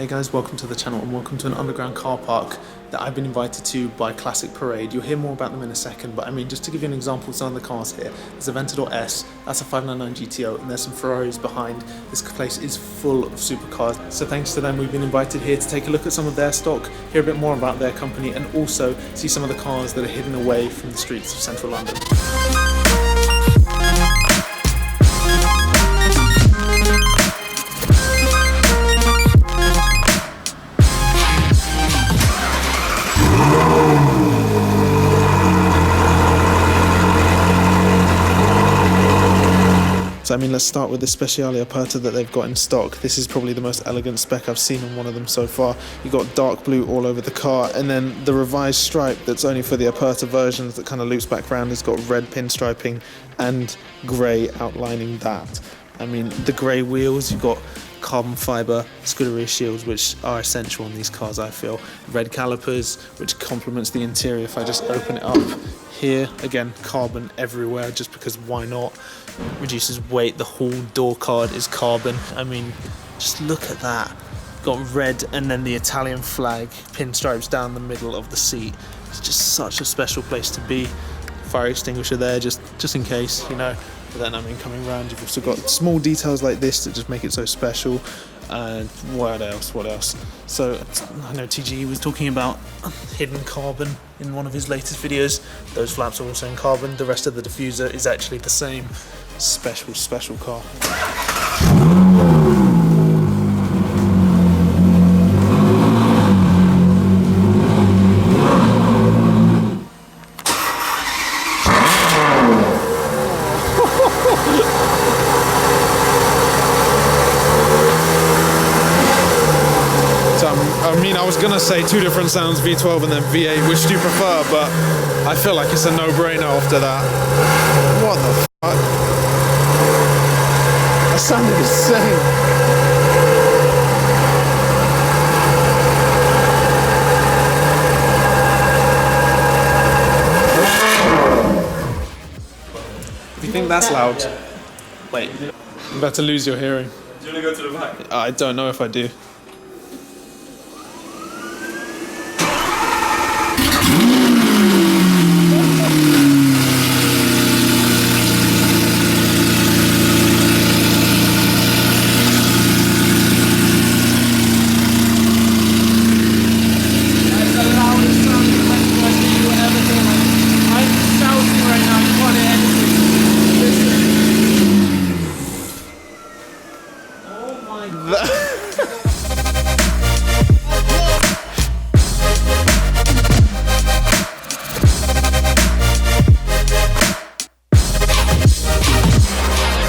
Hey guys, welcome to the channel and welcome to an underground car park that I've been invited to by Classic Parade. You'll hear more about them in a second, but I mean, just to give you an example of some of the cars here, there's Aventador S, that's a 599 GTO, and there's some Ferraris behind. This place is full of supercars. So thanks to them, we've been invited here to take a look at some of their stock, hear a bit more about their company, and also see some of the cars that are hidden away from the streets of central London. So I mean, let's start with the Speciale Aperta that they've got in stock. This is probably the most elegant spec I've seen on one of them so far. You've got dark blue all over the car, and then the revised stripe that's only for the Aperta versions that kind of loops back around has got red pinstriping and grey outlining that. I mean, the grey wheels, you've got carbon fibre Scuderia shields, which are essential on these cars, I feel. Red calipers, which complements the interior. If I just open it up here, again, carbon everywhere, just because why not? Reduces weight. The whole door card is carbon. I mean, just look at that. Got red and then the Italian flag pinstripes down the middle of the seat. It's just such a special place to be. Fire extinguisher there, just in case, you know. But then, I mean, coming around, you've also got small details like this that just make it so special. And what else? So I know TGE was talking about hidden carbon in one of his latest videos. Those flaps are also in carbon. The rest of the diffuser is actually the same. Special car. I mean, I was gonna say two different sounds, V12 and then V8, which do you prefer, but I feel like it's a no-brainer after that. What the fuck? That sounded insane. If you think that's loud, wait, I'm about to lose your hearing. Do you want to go to the back? I don't know if I do.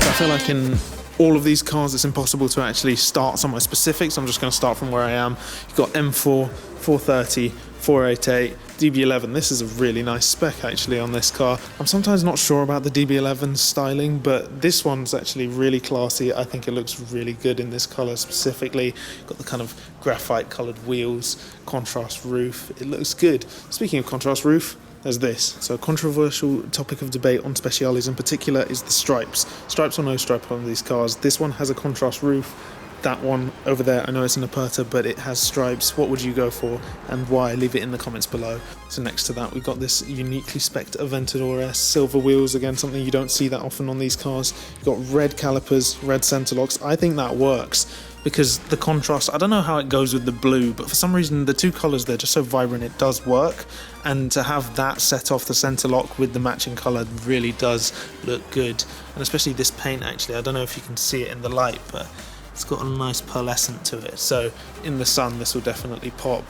I feel like in all of these cars it's impossible to actually start somewhere specific, so I'm just going to start from where I am. You've got M4, 430, 488, DB11. This is a really nice spec actually on this car. I'm sometimes not sure about the DB11 styling, but this one's actually really classy. I think it looks really good in this colour specifically. Got the kind of graphite coloured wheels, contrast roof. It looks good. Speaking of contrast roof, there's this. So a controversial topic of debate on Speciales in particular is the stripes. Stripes or no stripe on these cars. This one has a contrast roof. That one over there, I know it's an Aperta, but it has stripes. What would you go for and why? Leave it in the comments below. So next to that, we've got this uniquely spec'd Aventador S, silver wheels, again, something you don't see that often on these cars. You've got red calipers, red center locks. I think that works because the contrast, I don't know how it goes with the blue, but for some reason, the two colors, they're just so vibrant, it does work. And to have that set off the center lock with the matching color really does look good. And especially this paint, actually, I don't know if you can see it in the light, but it's got a nice pearlescent to it, so in the sun this will definitely pop.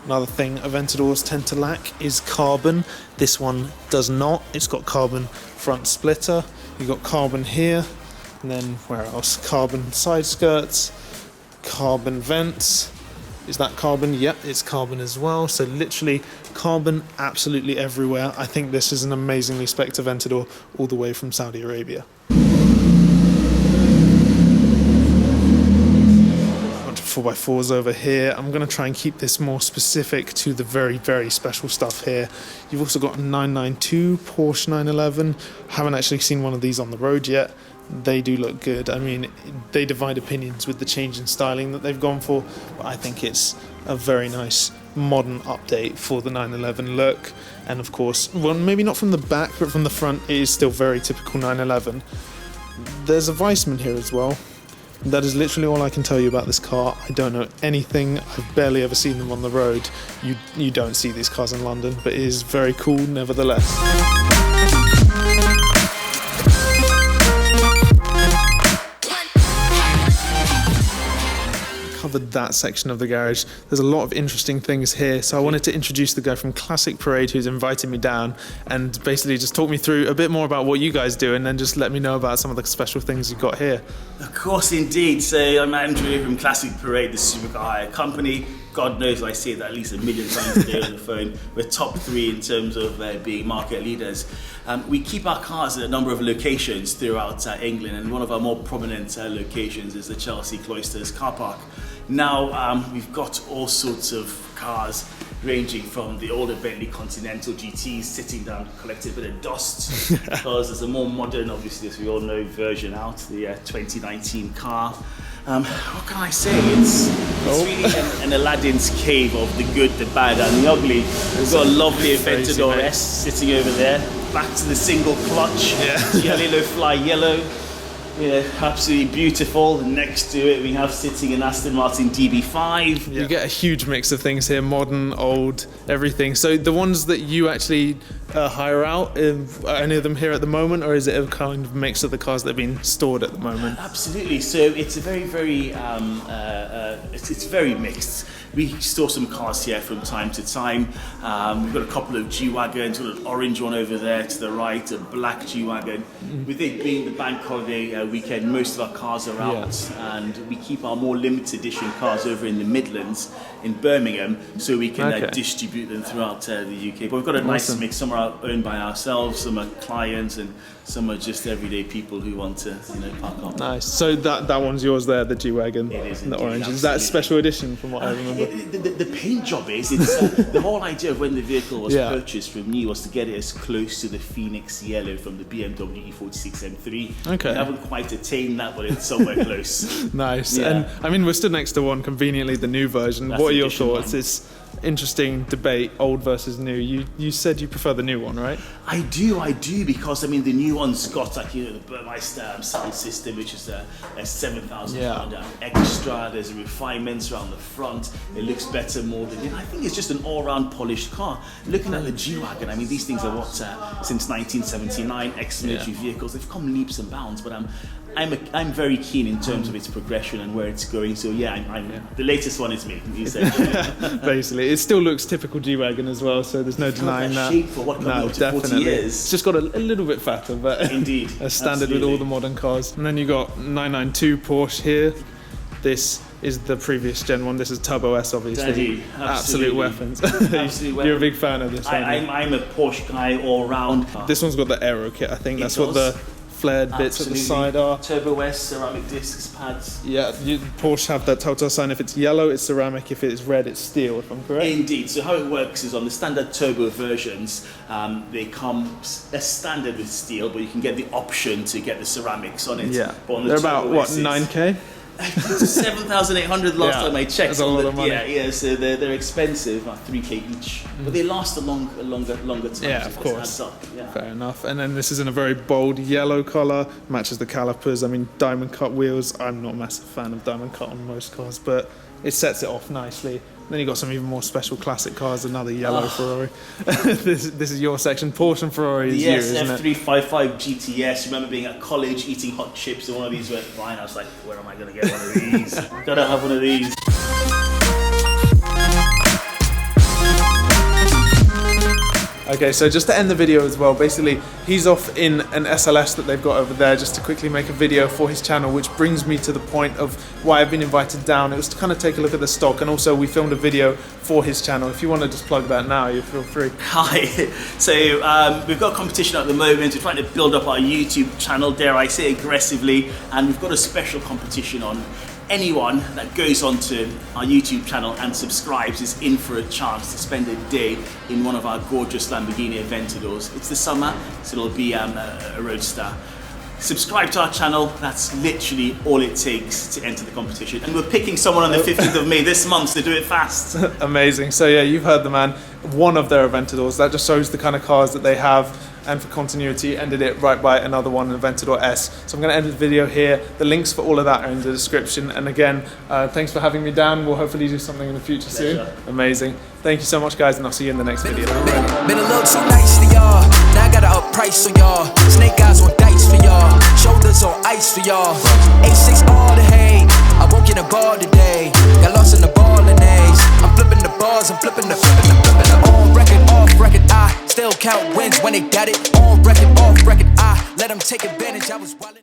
Another thing Aventadors tend to lack is carbon. This one does not. It's got carbon front splitter, you've got carbon here, and then where else? Carbon side skirts, carbon vents. Is that carbon? Yep, it's carbon as well. So literally carbon absolutely everywhere. I think this is an amazingly spec'd Aventador all the way from Saudi Arabia. 4x4s over here. I'm going to try and keep this more specific to the very special stuff here. You've also got a 992 Porsche 911. Haven't actually seen one of these on the road yet. they do look good. I mean, they divide opinions with the change in styling that they've gone for, but I think it's a very nice modern update for the 911 look. And of course, well, maybe not from the back, but from the front, it is still very typical 911. There's a Weissman here as well. That is literally all I can tell you about this car. I don't know anything. I've barely ever seen them on the road. You don't see these cars in London, but it is very cool nevertheless. Covered that section of the garage. There's a lot of interesting things here, so I wanted to introduce the guy from Classic Parade who's invited me down and basically just talk me through a bit more about what you guys do, and then just let me know about some of the special things you've got here. Of course, indeed. So I'm Andrew from Classic Parade, the supercar hire company. God knows I say that at least 1 million times a day on the phone. We're top 3 in terms of being market leaders. We keep our cars at a number of locations throughout England, and one of our more prominent locations is the Chelsea Cloisters car park. Now we've got all sorts of cars ranging from the older Bentley Continental GTs sitting down to collect a bit of dust, because there's a more modern, obviously as we all know, version out, the 2019 car. What can I say? It's really an Aladdin's cave of the good, the bad and the ugly. We've got a lovely Aventador S sitting over there, back to the single clutch, yellow fly yellow. Yeah, absolutely beautiful. Next to it we have sitting an Aston Martin DB5. You get a huge mix of things here, modern, old, everything. So the ones that you actually hire out, are any of them here at the moment, or is it a kind of mix of the cars that have been stored at the moment? Absolutely. So it's a very it's very mixed. We store some cars here from time to time. We've got a couple of G-Wagons, we've got an orange one over there to the right, a black G-Wagon. With it being the bank holiday weekend, most of our cars are out, and we keep our more limited edition cars over in the Midlands, in Birmingham, so we can distribute them throughout the UK. But we've got a nice mix. Some are owned by ourselves, some are clients, and some are just everyday people who want to, park up. Nice. So that one's yours there, the G-Wagon, it is the indeed, orange. absolutely. Is that a special edition from what I remember? The paint job is, it's the whole idea of when the vehicle was purchased from me was to get it as close to the Phoenix yellow from the BMW E46 M3. Okay. We haven't quite attained that, but it's somewhere close. Nice. Yeah. And I mean, we're stood next to one, conveniently the new version. That's what are your edition thoughts? one. It's interesting debate, old versus new. You said you prefer the new one, right? I do, because I mean the new one's got the Burmeister sound system, which is a 7,000 pound extra. There's a refinements around the front. It looks better more than I think it's just an all-round polished car. Looking at the G-Wagon, I mean these things are since 1979, ex-military vehicles. They've come leaps and bounds, but I'm very keen in terms of its progression and where it's going. So the latest one is me. You said. Basically, it still looks typical G-Wagon as well, so there's no denying that. Shape for what coming up to 40 years. It's just got a little bit fatter, but indeed, a standard absolutely. with all the modern cars. And then you got 992 Porsche here. This is the previous gen one. This is Turbo S, obviously. Daddy, absolute weapons. Absolute You're a big fan of this. I'm a Porsche guy all round. This one's got the aero kit. I think that's what the flared bits at the side are. Turbo S, ceramic discs, pads. Yeah, Porsche have that telltale sign. If it's yellow, it's ceramic. If it's red, it's steel, if I'm correct. Indeed. So how it works is on the standard turbo versions, they come as standard with steel, but you can get the option to get the ceramics on it. Yeah. But on the they're about, what, 9K? 7,800 last time I checked. That's a lot of money. Yeah, so they're expensive, about 3K each, but they last a longer time. Yeah, of course. Fair enough. And then this is in a very bold yellow colour, matches the calipers. I mean, diamond cut wheels. I'm not a massive fan of diamond cut on most cars, but it sets it off nicely. Then you got some even more special classic cars, another yellow Ferrari. This is your section. Porsche and Ferrari is yours, isn't it? F355 GTS. Remember being at college eating hot chips and one of these went flying. I was like, where am I going to get one of these? Gotta have one of these. Okay, so just to end the video as well, basically he's off in an SLS that they've got over there just to quickly make a video for his channel, which brings me to the point of why I've been invited down. It was to kind of take a look at the stock, and also we filmed a video for his channel. If you want to just plug that now, you feel free. Hi, so we've got a competition at the moment. We're trying to build up our YouTube channel, dare I say, aggressively, and we've got a special competition on. Anyone that goes onto our YouTube channel and subscribes is in for a chance to spend a day in one of our gorgeous Lamborghini Aventadors. It's the summer, so it'll be a roadster. subscribe to our channel. That's literally all it takes to enter the competition. And we're picking someone on the 15th of May this month, so do it fast. Amazing. So yeah, you've heard the man. One of their Aventadors. That just shows the kind of cars that they have. And for continuity, ended it right by another one, Aventador S. So I'm going to end the video here. The links for all of that are in the description. And again, thanks for having me down. We'll hopefully do something in the future soon. Amazing. Thank you so much, guys, and I'll see you in the next video. Been a little too nice for y'all. Now I gotta up price for y'all. Snake eyes on dice for y'all. Shoulders on ice for y'all. A6 all the hate. I won't get a ball today. Got lost in the ball and A's. I'm flipping the bars, I'm flipping the on record, off record. I still count wins when they got it. On record, off record. I let them take advantage. I was wildin'.